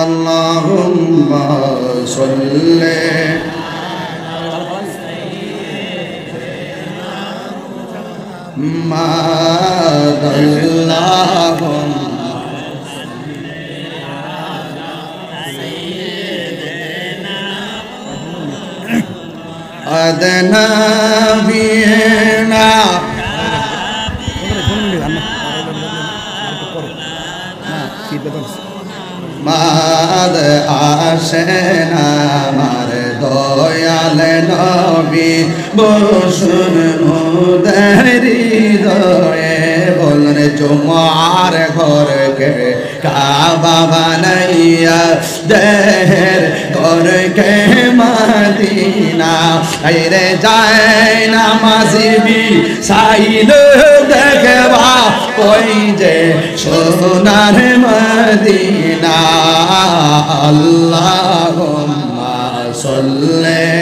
আল্লাহুম্মা সাল্লি أدنى بنا মাদ আসেনা আমার দয়াল নবী বসুন মুদের হৃদয়ে বলুন জুমার ঘরকে কাবা বানাইয়া দেহের ঘরকে মদিনা আইরে যায় নামাজি সাইল দেখবা ওই যে সোনার মদিনা আল্লাহুম্মা সাল্লি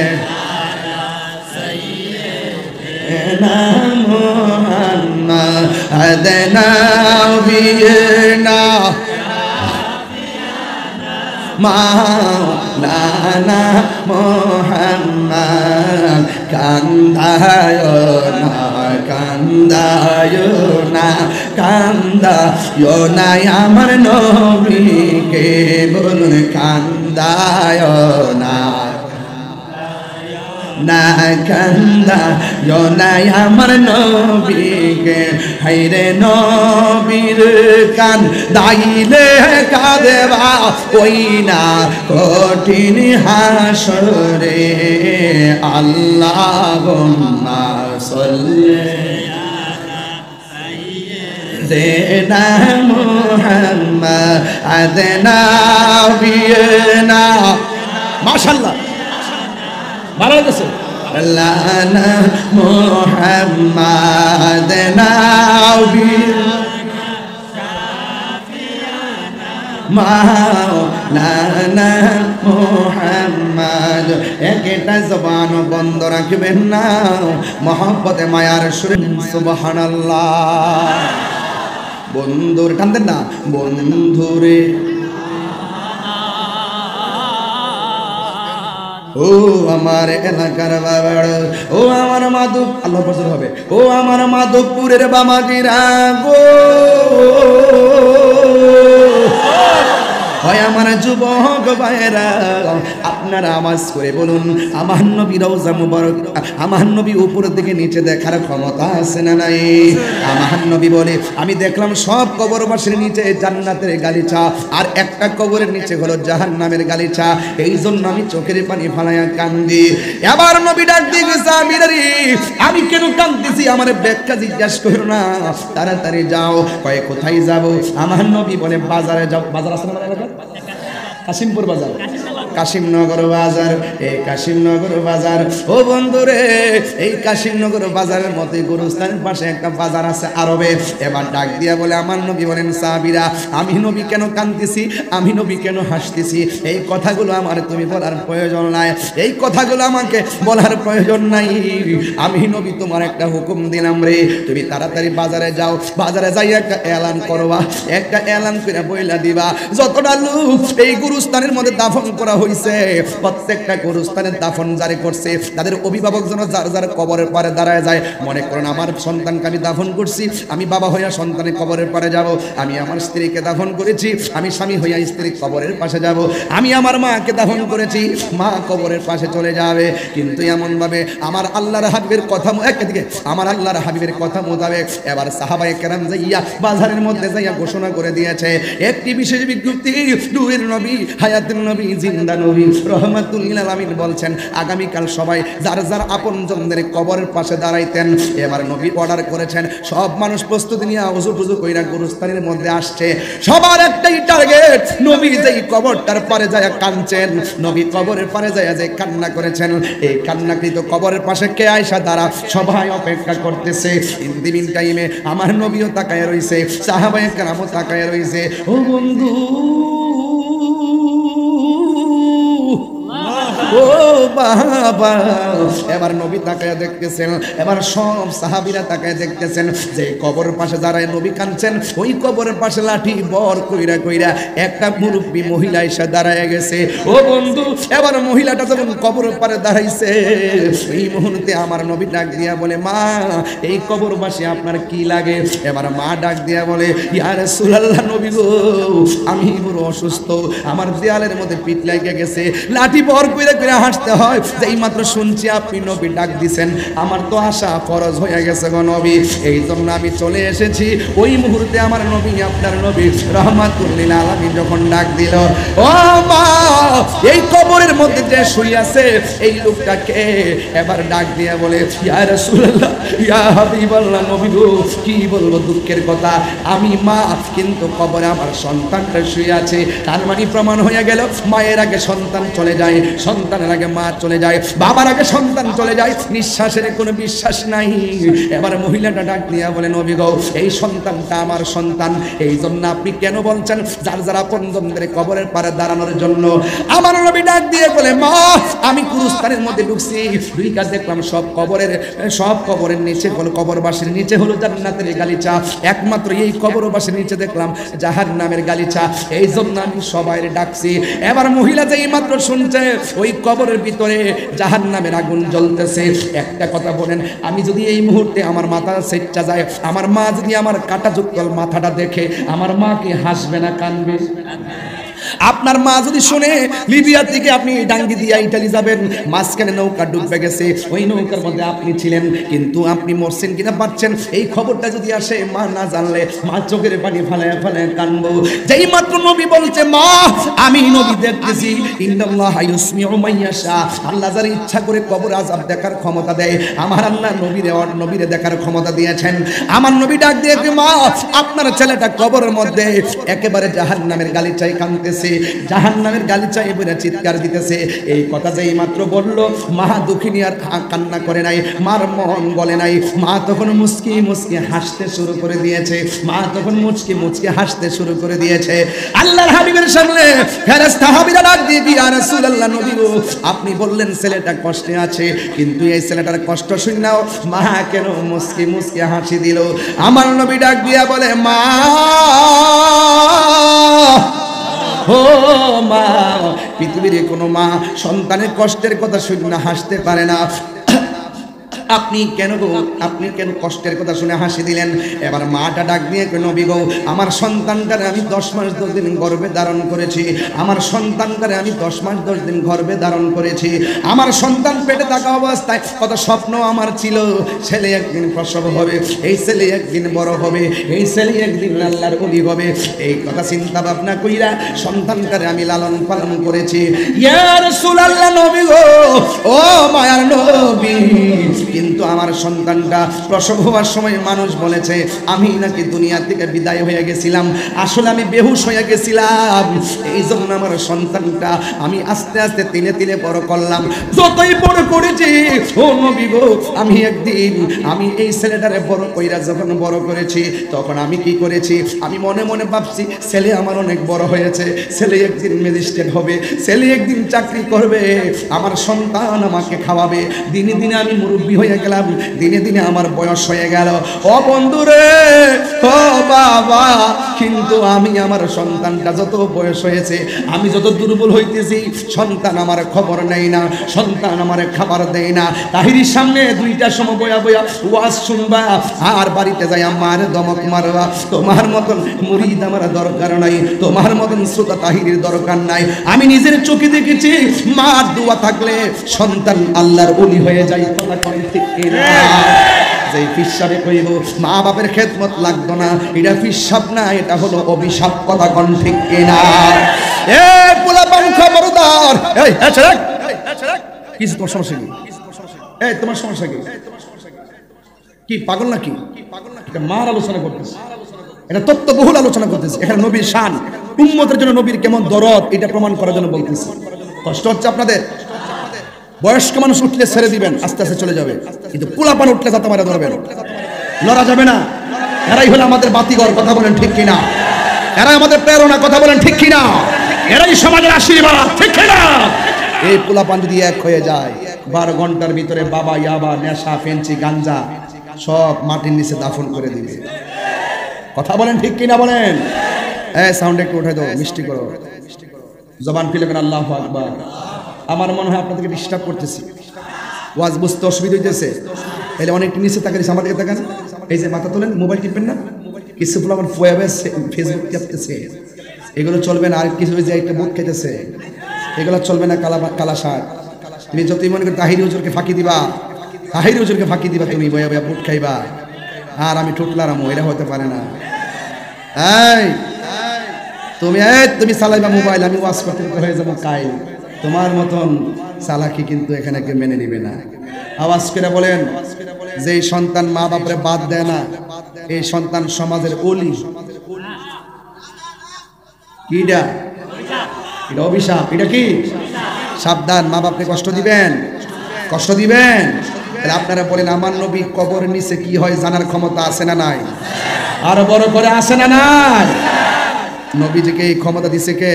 আলা মুহাম্মাদিন নাবিয়িনা মাওলানা মুহাম্মদ কান্দায়না কান্দায়না কান্দায়না আমার নবীকে বলুন কান্দায়না না কান্দায়না আমার নবীকে হায়রে নবীর কান্দাইলে কাঁদবা ওই না কঠিন হাসরে আল্লাহুম্মা সাল্লি আলা মুহাম্মাদিন নাবিয়িনা মাশাআল্লাহ ভালো হয়েছে আল্লাহনা মুহাম্মাদিন মাওলানা মুহাম্মদ একটা জবান বন্ধ রাখবেন না মহব্বতে মায়ার সুরে সুবহানাল্লাহ বন্ধুর কান্দেন না বন্ধুরে ও আমার এলাকার বাবা ও আমার মাধব আল্লাহ পছন্দ হবে ও আমার মাধবপুরের বামাজিরা গো হয় আমার যুবক ভাইরা আপনারা আওয়াজ করে বলুন আমার নবী রওজা মুবারক আমার নবী উপরের দিকে নিচে দেখার ক্ষমতা আছে না নাই আমার নবী বলে আমি দেখলাম সব কবরবাসীর নিচে জান্নাতের গালিচা আর একটা কবরের নিচে হলো জাহান্নামের গালিচা এই জন্য আমি চোখের পানি ফালাইয়া কান্দি এবার নবী ডাক দিয়ে সাহাবীরা আমি কেন কাঁদতেছি আমার ব্যাখ্যা জিজ্ঞাসা করো না তাড়াতাড়ি যাও কয় কোথায় যাব আমার নবী বলে বাজারে যাও বাজার আছে না এলাকা কাশিমপুর বাজার কাশিমনগর বাজার এই কাশিমনগর বাজার ও বন্ধুরে এই কাশিমনগর বাজারের মধ্যে গুরুস্থানের পাশে একটা বাজার আছে আরবে এবার ডাক দিয়া বলে আমার নবী বলেন সাহাবীরা আমি নবী কেন কাঁদতেছি আমি নবী কেন হাসতেছি এই কথাগুলো আমার তুমি বলার প্রয়োজন নাই এই কথাগুলো আমাকে বলার প্রয়োজন নাই আমি নবী তোমার একটা হুকুম দিলাম রে তুমি তাড়াতাড়ি বাজারে যাও বাজারে যাই একটা এলান করবা একটা এলান করে বইলা দিবা যতটা লোক এই গুরুস্থানের মধ্যে দাফন করা হইছে প্রত্যেকটা গুরুস্থানের দাফন জারি করছে তাদের অভিভাবক যেন যার যার কবরের পারে দাঁড়ায় যায় মনে করেন আমার সন্তানকে আমি দাফন করছি আমি বাবা হইয়া সন্তানের কবরের পারে যাব আমি আমার স্ত্রীকে দাফন করেছি আমি স্বামী হইয়া স্ত্রীর কবরের পাশে যাব আমি আমার মাকে দাফন করেছি মা কবরের পাশে চলে যাবে কিন্তু এমন ভাবে আমার আল্লাহর হাবিবের কথা একদিকে আমার আল্লাহর হাবিবের কথা মোতাবেক এবার সাহাবায়ে কেরাম যাইয়া বাজারের মধ্যে যাইয়া ঘোষণা করে দিয়েছে একটি বিশেষ বিজ্ঞপ্তি নূরের নবী হায়াতুন নবী জিন্দা নবী রহমাতুল লিল আলামিন বলছেন আগামী কাল সবাই যার যার আপনজনদের কবরের পাশে দাঁড়াইতেন এবার নবী অর্ডার করেছেন সব মানুষ প্রস্তুতি নিয়ে ওযু ফুজু কইরা গুরুস্থানের মধ্যে আসছে সবার একটাই টার্গেট নবী যেই কবরটার পারে যায় কাঁদছেন নবী কবরের পারে যায় যে কান্না করেছেন এই কান্নাকৃত কবরের পাশে কে আয়েশা দ্বারা সবাই অপেক্ষা করতেছে ইন দি মিন টাইমে আমার নবীও তাকায় রইছে সাহাবায়ে কেরামও তাকায় রইছে ও বন্ধু ও বাবা। এবার নবী তাকায় দেখতেছেন, এবার সব সাহাবীরা তাকায় দেখতেছেন যে কবর পাশে দাঁড়ায় নবী কাঁদছেন, ওই কবরের পাশে লাঠি বর কইরা কইরা একটা মুরব্বী মহিলা এসে দাঁড়ায় গেছে। ও বন্ধু, এবার মহিলাটা যখন কবরের পারে দাঁড়াইছে, এই মুহূর্তে আমার নবী ডাক দিয়া বলে, মা এই কবরবাসী আপনার কি লাগে? এবার মা ডাক দিয়া বলে, ইয়া রাসূলুল্লাহ, নবী গো, আমি বড় অসুস্থ, আমার দেয়ালের মধ্যে পিঠ লেগে গেছে, লাঠি বর কইরা কইরা হাসতে হয়। যেই মাত্র শুনছি আপনি নবী ডাক দিছেন, আমার তো আশা ফরজ হয়ে গেছে গো নবী, এই জন্য আমি চলে এসেছি। ওই মুহূর্তে আমার নবী, আপনার নবী রাহমাতুল লিল আলামিন যখন ডাক দিল, ও মা, এই কবরের মধ্যে যে শুয়ে আছে এই লোকটাকে? এবার ডাক দিয়া বলে, ইয়া রাসূলুল্লাহ, ইয়া হাবিবাল্লাহ, নবী গো, কি বলবো দুঃখের কথা, আমি মা, কিন্তু কবরে আমার সন্তানটা শুয়ে আছে। তার মানে প্রমাণ হয়ে গেল, মায়ের আগে সন্তান চলে যায়, সন্তানের আগে মা চলে যায়, বাবার আগে সন্তান চলে যায়, নিঃশ্বাসের কোনো বিশ্বাস নাই। এবার মহিলাটা ডাক দিয়া বলে, নবী গো, এই সন্তানটা আমার সন্তান, এই জন্য আপনি কেন বলছেন যার যারা পঞ্জনদের কবরের পারে দাঁড়ানোর জন্য? আমার নবী ডাক দিয়ে বলে, মা, আমি কুরুস্তানের মধ্যে ঢুকছি, ঢুইকা দেখলাম সব কবরের নিচে হলো, কবরবাসীর নিচে হলো জান্নাতের গালিচা, একমাত্র এই কবরবাসীর নিচে দেখলাম জাহান্নামের গালিচা, এই জন্য আমি সবাই ডাকছি। এবার মহিলা যেই মাত্র শুনছে ওই কবরের ভিতরে জাহান্নামের আগুন জ্বলতেছে, একটা কথা বলেন, আমি যদি এই মুহূর্তে আমার মাথা সেটটা যায়, আমার মা যদি আমার কাঁটাযুক্ত মাথাটা দেখে, আমার মা কি হাসবে না কাঁদবে? আপনার মা যদি শুনে লিবিয়া থেকে আপনি ডাঙ্গি দিয়ে ইটালি যাবেন, মাঝখানে নৌকা ডুবে গেছে, ওই নৌকার মধ্যে আপনি ছিলেন, কিন্তু আপনি মরছেন কিনা পাচ্ছেন, এই খবরটা যদি আসে, মা না জানলে মা চোখের পানি ফালায় ফালায় কাঁদবো। যেই মাত্র নবী বলছে, মা, আমি নবী দেখতেছি, ইন্নাল্লাহ ইউসমিউ মাইয়াশা, আল্লাহ যার ইচ্ছা করে কবর আযাব দেখার ক্ষমতা দেয়, আমার আল্লাহ নবীরে দেখার ক্ষমতা দিয়েছেন। আমার নবী ডাক দিয়ে, মা, আপনার ছেলেটা কবরের মধ্যে একেবারে জাহান্নামের গালিচায় কাঁদতেছে, জাহান্নামের গালিচা এবারে চিৎকার দিতেছে। এই কথা যেই মাত্র বললো, মা দুঃখিনী আর কান্না করে নাই, মার মন বলে নাই, মা তখন মুচকি মুচকি হাসতে শুরু করে দিয়েছে, মা তখন মুচকি মুচকি হাসতে শুরু করে দিয়েছে। আল্লাহর হাবিবের সামনে ফেরেশতা হাবিরা ডাক দিয়ে, ইয়া রাসূলুল্লাহ, নবী গো, আপনি বললেন ছেলেটা কষ্টে আছে, কিন্তু এই ছেলেটার কষ্ট শুননাও মা কেন মুচকি মুচকি হাসি দিল? আমার নবী ডাক দিয়া বলে, মা, ও মা, পৃথিবীর কোনো মা সন্তানের কষ্টের কথা শুনে হাসতে পারে না। আপনি কেন কষ্টের কথা শুনে হাসি দিলেন? এবার মাটা ডাক দিয়ে, নবী গো, আমার সন্তানটারে আমি 10 মাস 10 দিন গর্ভে ধারণ করেছি, আমার সন্তানটারে আমি 10 মাস 10 দিন গর্ভে ধারণ করেছি, আমার সন্তান পেটে থাকা অবস্থায় কত স্বপ্ন আমার ছিল, ছেলে একদিন প্রসব হবে, এই ছেলে একদিন বড় হবে, এই ছেলে একদিন আল্লাহর ওলি হবে, এই কথা চিন্তা ভাবনা কইরা সন্তানটারে আমি লালন পালন করেছি। ইয়া রাসূলুল্লাহ, নবী গো, ও মায়ার নবী, কিন্তু আমার সন্তানটা প্রসব হওয়ার সময় মানুষ বলেছে আমি নাকি দুনিয়া থেকে বিদায় হয়ে গেছিলাম, আসলে আমি বেহুশ হয়ে গেছিলাম, এই জন্য আমার সন্তানটা আমি আস্তে আস্তে তিলে তিলে বড় করলাম। যতই বড় করেছি, ও নবী গো, আমি একদিন আমি এই ছেলেটারে বড় কইরা যখন বড় করেছি, তখন আমি কি করেছি, আমি মনে মনে ভাবছি ছেলে আমার অনেক বড় হয়েছে, ছেলে একদিন ম্যাজিস্ট্রেট হবে, ছেলে একদিন চাকরি করবে, আমার সন্তান আমাকে খাওয়াবে। দিনে দিনে আমি মুরব্বী হয়ে গেলাম, দিনে দিনে আমার বয়স হয়ে গেল। ও বন্ধুরে, ও বাবা, কিন্তু আমি আমার সন্তানটা যত বয়স হয়েছে, আমি যত দুর্বল হইতেছি, সন্তান আমার খবর নেই না, সন্তান আমার খাবার দেয় না। তাহিরির সামনে 2টার সময় বয়া বয়া ওয়াজ শুনবা, আর বাড়িতে যাই আমার দমক মারবা। তোমার মতন মুরিদ আমার দরকার নাই, তোমার মতন শ্রোতা তাহিরির দরকার নাই। আমি নিজের চোখে দেখেছি, মার দোয়া থাকলে সন্তান আল্লাহর ওলি হয়ে যায়। কথা কয় ঠিক কিনা? যে পিসাবে কইব মা বাপের খেদমত লাগতো না, এটা পিসাব না, এটা হলো অভিশাপ। কথা কোন ঠিক কিনা? এ পোলাপান খবরদার, এই ছাড়, কিছু তোমার সমস্যা কি? এই তোমার সমস্যা কি? কি পাগল নাকি? এটা মার আলোচনা করতেছে, এটা তত্ত্ববহুল আলোচনা করতেছে। এখানে নবীর শান, উম্মতের জন্য নবীর কেমন দরদ, এটা প্রমাণ করার জন্য বলতেছে। কষ্ট হচ্ছে আপনাদের? বয়স্ক মানুষ উঠলে ছেড়ে দিবেন, আস্তে আস্তে চলে যাবে, কিন্তু পোলাপান উঠলে যাতে মারা ধরবেন, লড়া যাবে না। এরাই হলো আমাদের বাতিঘর। কথা বলেন ঠিক কিনা? এরাই আমাদের প্রেরণা। কথা বলেন ঠিক কিনা? এরাই সমাজের আশীর্বাদ। ঠিক কিনা? এই পোলাপান যদি এক হয়ে যায় 12 ঘন্টার ভিতরে বাবা ইয়াবা নেশা ফেন্সি গাঞ্জা সব মাটির নিচে দাফন করে দিবে। কথা বলেন ঠিক কিনা বলেন? সাউন্ড একটু উঠাই দাও, মিষ্টি করো, জবান খুলে করেন আল্লাহু আকবার। আমার মনে হয় আপনাদেরকে ডিস্টার্ব করতেছি, ওয়াজ বুঝতে অসুবিধা হইতেছে। তাহলে অনেকটা নিচে তাকান, আমার দিকে তাকান, এই যে মাথা তোলেন, মোবাইল টিপবেন না। কিছু পোলাপান ফেসবুক টিপতেছে, এগুলো চলবে না। আর কিছু যে একটা বুট খেতেছে, এগুলো চলবে না। কালা শাক তুমি যতই মনে করি তাহিরি হুজুরকে ফাঁকি দিবা, তাহিরি হুজুরকে ফাঁকি দিবা, তুমি বয়া বয়া বুট খাইবা আর আমি ঠুটলারামো, এটা হতে পারে না। তুমি চালাইবা মোবাইল, আমি ওয়াজ করতে হয়ে যাবো কাই। তোমার মতন চালাকি কিন্তু এখানে কেউ মেনে নিবে না। আওয়াজ করে বলেন, যে সন্তান মা বাপরে বাদ দেয় না, এই সন্তান সমাজের ওলি। কিটা? এটা অভিশাপ। এটা কি? সাবধান, মা বাপকে কষ্ট দিবেন, কষ্ট দিবেন। আপনারা বলেন, আমার নবী কবর নিচে কি হয় জানার ক্ষমতা আছে না নাই? আরো বড় করে আছে না নাই? নবীজিকে এই ক্ষমতা দিছে কে?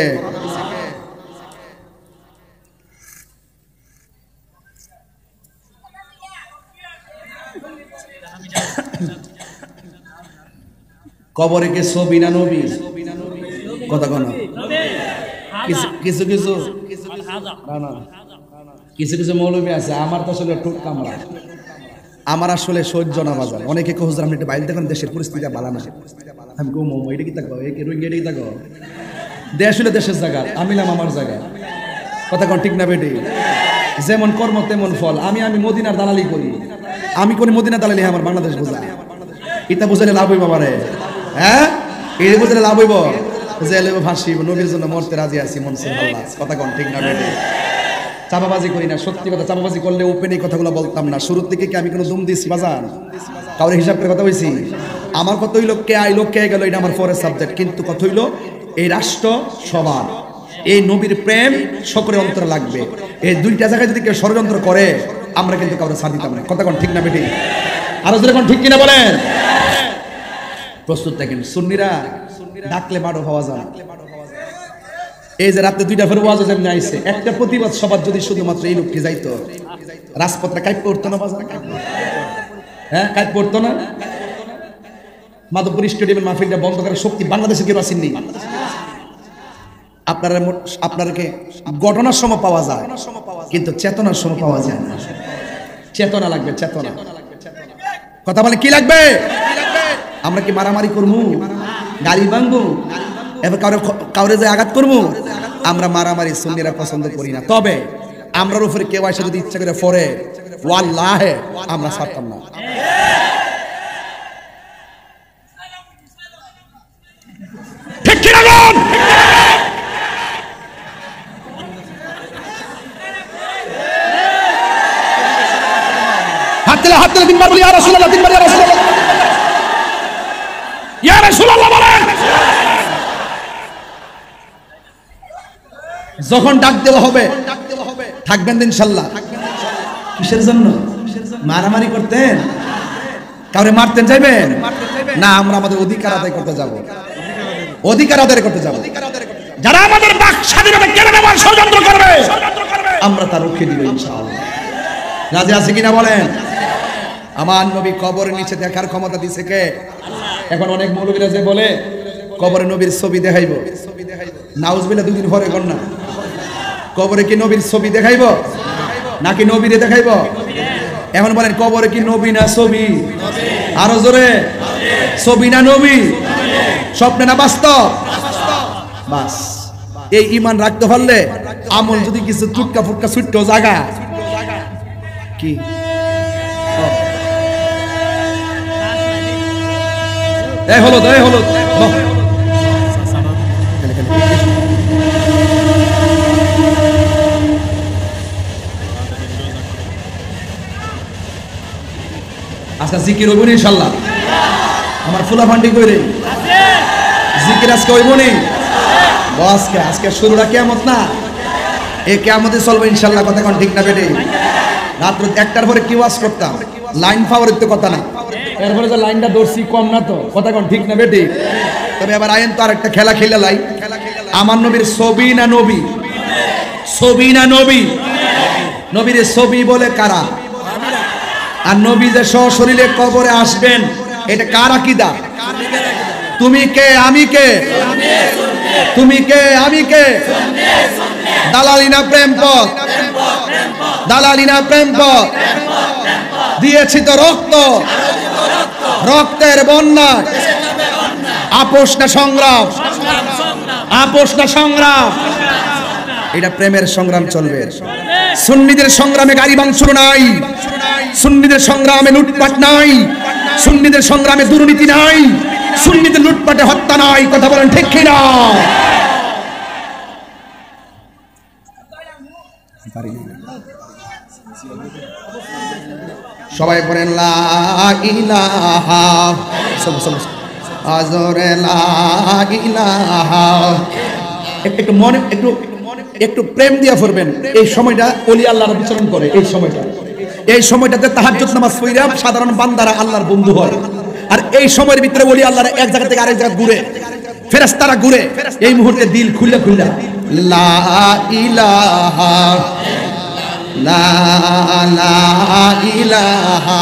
কবরে কে ছবি না নবী? কথা কোন? কিছু কিছু কিছু কিছু মৌলবী আছে, আমার তো আসলে টুক কামড়া, আমার আসলে সহ্য না বাজার। অনেকে হুজুর আপনি একটু বাইরে দেখেন, দেশের পরিস্থিতি ভালো না। আমি কো মোমো এটা কি থাকো, একে রোহিঙ্গা এটা কি থাকো, দেশ হলে দেশের জায়গা, আমিলাম আমার জায়গা। কথা কোন ঠিক না বেটি? যেমন কর্ম তেমন ফল। আমি মদিনার দালালি করি, আমি করি মদিনার দালালি, আমার বাংলাদেশ বোঝা। এটা বুঝালে লাভ হইব আমারে, হ্যাঁ এই বুঝলে লাভ হইব। যে লেবো ফাঁসি, নবীর জন্য মরতে রাজি আছি, মনসুর আল্লাহ। কথা কোন ঠিক না বেটি? চাপাবাজি করি না, সত্যি কথা। চাপাবাজি করলে ওপেন এই কথাগুলো বলতাম না। শুরুর থেকে কি আমি কোনো দুম দিয়েছি বাজান? কাউরে হিসাব করে কথা বলছি? আমার কত হইলো, কে আইলো কে গেল, এটা আমার পরের সাবজেক্ট। কিন্তু কত হইলো, এই রাষ্ট্র সবার, এই নবীর প্রেম সকলের অন্তরে লাগবে। এই দুইটা জায়গায় যদি কেউ ষড়যন্ত্র করে, আমরা কিন্তু কাউরে ছাড় দিতাম না। কথা কোন ঠিক না বেটি? আরো যদি ঠিক কিনা বলেন? প্রস্তুত থাকেন। সুন্নিরা ডাকলে মারো হওয়া যায়। এই যে রাতে 2টা ফের ওয়াজ যেমনি আইছে, একটা প্রতিবাদ সবার যদি শুধুমাত্র এই লোকটি যাইতো, রাজপথে কাইপ পড়তো না বাজার? হ্যাঁ, কাইপ পড়তো না? মাধবপুর স্টেডিয়ামের মাহফিলটা বন্ধ করার শক্তি বাংলাদেশে কেউ আসেননি। আপনারকে ঘটনার সময় পাওয়া যায়, কিন্তু চেতনার সময় পাওয়া যায় না। চেতনা লাগবে, চেতনা। কথা বলে কি লাগবে? আমরা কি মারামারি করবো, গালি ভাঙবো, এবার কাউরে যে আঘাত করবো? আমরা মারামারি সুন্নিরা পছন্দ করি না। তবে আমরার উপরে কেউ এসে যদি ইচ্ছা করে পড়ে, ওয়াল্লাহে আমরা ছাড়তাম না। ঠিক কি না? হাত দিলে 3 বার বলি, ইয়া রাসূলুল্লাহ, 3 বার ইয়া রাসূলুল্লাহ, ইয়া রাসূলুল্লাহ বলেন। যখন ডাক দেওয়া হবে থাকবেন ইনশাআল্লাহ। কিসের জন্য? মারামারি করতেন? কাউরে মারতেন যাইবেন না? আমরা আমাদের অধিকার আদায় করতে যাব, অধিকার আদায় করতে যাব। যারা আমাদের বাক স্বাধীনতা কেড়ে নেওয়ার ষড়যন্ত্র করবে, আমরা তা রুখে দিব ইনশাআল্লাহ। রাজি আছে কিনা বলেন? আমার নবী কবরের নিচে দেখার ক্ষমতা দিছে কে? এখন অনেক মৌলবীরা যে বলে কবরে নবীর ছবি দেখাইব, নাউজুবিল্লাহ 2 দিন পরে কোন না, কবরে কি নবীর ছবি দেখাইব নাকি নবীরে দেখাইব? এখন বলেন, কবরে কি নবী না ছবি? আরো জোরে, ছবি না নবী? স্বপ্নে না বাস্তব? বাস এই ঈমান রাখতে পারলে, আমল যদি কিছু টুটকা ফুটকা ছুট্ট জায়গা কি হলো আজকে জিকির হইব ইনশাআল্লাহ। আমার ফুলা ফান্ডি কইরে জিকির আজকে হইব নি? আজকে শুরুটা কিয়ামত না, এই কিয়ামতে চলবে ইনশাআল্লাহ। কথা কোন ঠিক না বেটে? রাত 1টার পরে কি ওয়াজ করতাম, লাইন পাওয়ারের তো কথা না, এরপরে যে লাইনটা ধরছি কম না তো? কথা কোন ঠিক না বেটে? তবে আবার আইন তো আরেকটা খেলা খেলা লাই, আমার নবীর ছবি না নবী? ছবি না নবী? নবীর ছবি বলে কারা? আর নবী যে সশরীরে কবরে আসবেন এটা কার আকীদা? তুমি কে আমি কে? তুমি কে আমি কে? দালালি না প্রেম পথ? দালালি না প্রেম পথ? দিয়েছি তো রক্ত, রক্তের বন্যা। আপোষ না সংগ্রাম? আপোষ না সংগ্রাম? এটা প্রেমের সংগ্রাম চলবে। সুন্নিদের সংগ্রামে গাড়ি ভাঙচুর নাই, সুন্নিদের সংগ্রামে লুটপাট নাই, সুন্নিদের সংগ্রামে দুর্নীতি নাই, সুন্নিদের লুটপাটে হত্যা নাই। কথা বলেন ঠিক কিনা? সবাই বলেন লা ইলাহা আজরে লা ইলাহা। একটু মনে একটু প্রেম দিয়া পড়বেন। এই সময়টা ওলি আল্লাহর বিচরণ করে। এই সময়টাতে তাহাজ্জুদ নামাজ পড়া সাধারণ বান্দারা আল্লাহর বন্ধু হয়। আর এই সময়ের ভিতরে ওলি আল্লাহর এক জায়গা থেকে আরেক জায়গা ঘুরে, ফেরেশতারা ঘুরে। এই মুহূর্তে দিল খুলে খুলে লা ইলাহা লা লা ইলাহা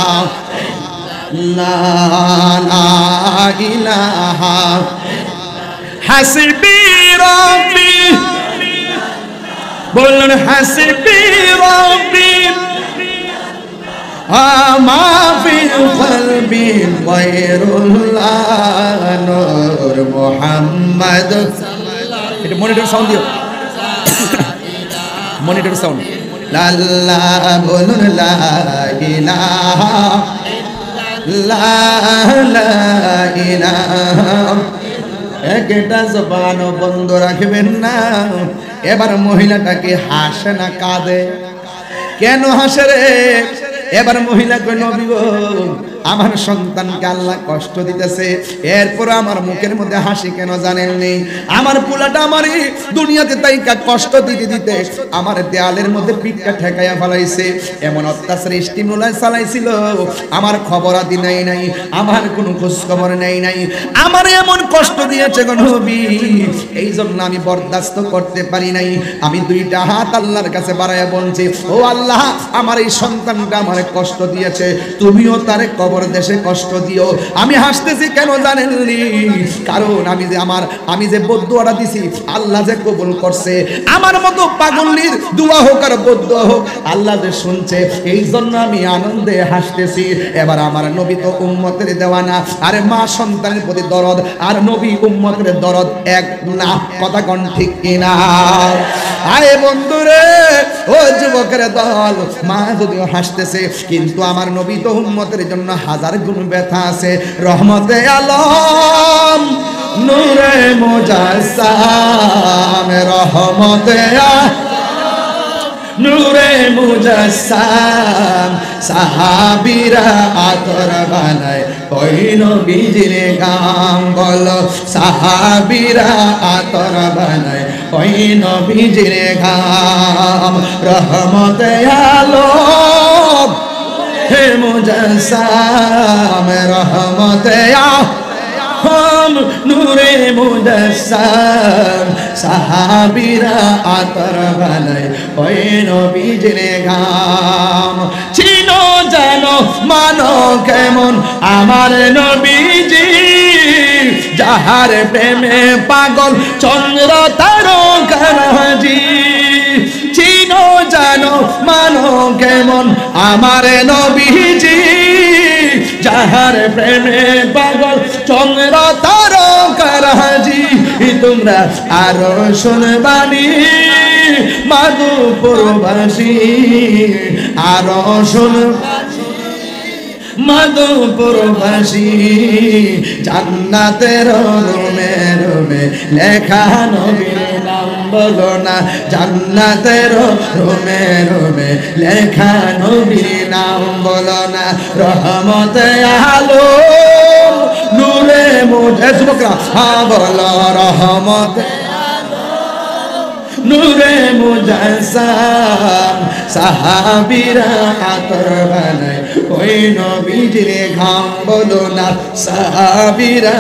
লা লা ইলাহা হাসবি রাব্বি। বলুন হাসবি রাব্বি আমা ফিল কলবি গায়রুল্লাহ নূর মুহাম্মদ। এটা মনিটর সাউন্ড দিও, মনিটর সাউন্ড। লা লা বলুন লা ইলাহা লা লা ইলাহা। একটা জবান বন্ধ রাখবেন না। এবার মহিলাটাকে হাসে না কাঁদে? কেন হাসে রে? এবার মহিলা কই নবী গো আমার সন্তানকে আল্লাহ কষ্ট দিতেছে, এরপর আমার মুখের মধ্যে হাসি কেন জানেননি? আমার পোলাটা আমার দুনিয়াতে তাইকা কষ্ট দিতে দিতে আমার দেয়ালের মধ্যে পিঠটা ঠেকাইয়া ফেলাইছে। এমন অত্যাচার স্টিমুলায় চালাইছিল, আমার খবর আদি নাই, আমার কোনো খোঁজ খবর নাই। আমার এমন কষ্ট দিয়েছে গো নবী, এই জন্য আমি বরদাস্ত করতে পারি নাই। আমি দুইটা হাত আল্লাহর কাছে বাড়াইয়া বলছি, ও আল্লাহ আমার এই সন্তানটা আমার কষ্ট দিয়েছে, তুমিও তারে কবর দেশে কষ্ট দিও। আমি হাসতেছি কেন জানেননি? কারণ আমি যে বদদুয়াটা দিছি আল্লাহ যে কবুল করছে। আমার মতো পাগলের দোয়া হোক আর বদদুয়া হোক আল্লাহ যে শুনছে, এই জন্য আমি আনন্দে হাসতেছি। এবার আমার নবী তো উম্মতের দেওয়ানা, আরে মা সন্তানের প্রতি দরদ আর নবী উম্মতের দরদ এক না। কথা কোন ঠিক কিনা? আরে বন্ধুরে, ও যুবকের দল, মা যদিও হাসতেছে কিন্তু আমার নবী তো উম্মতের জন্য হাজার গুণ ব্যথা আছে। রহমতে আলম নূরে মুজাসসাম, রহমতে নূরে মুজাসসাম, সাহাবীরা আতর বানায় ওই নবীজির গাম। বলো সাহাবীরা আতর বানায় ওই নবীজির গাম। রহমতে আলম হে মুজাসসাম, রহমতে আলম নূরে মুজাসসাম, সাহাবীরা আতর বানায় ওই নবীজির গাম। চিনো জানো মানো কেমন আমার নবীজি, যাহার প্রেমে পাগল চন্দ্র তারকারাজি। চিনো জানো মানো কেমন আমার নবীজি, যাহার প্রেমে পাগল চন্দ্র তারকারাজি। তোমরা আরো শুনবানি মাধুপুরবাসী, আরো শুনবানি মাধুপুরবাসী। জান্নাতের রুমে রুমে লেখা নবীর নাম বলো না, জান্নাতের রুমে রুমে লেখা নবীর নাম বলো না। রহমতে আলম নূরে মুজাসসাম, বলো রহমতে নূরে মুজাসসাম, সাহাবীরা আতর বানায় ওই নবীজির ঘাম। বলো না সাহাবীরা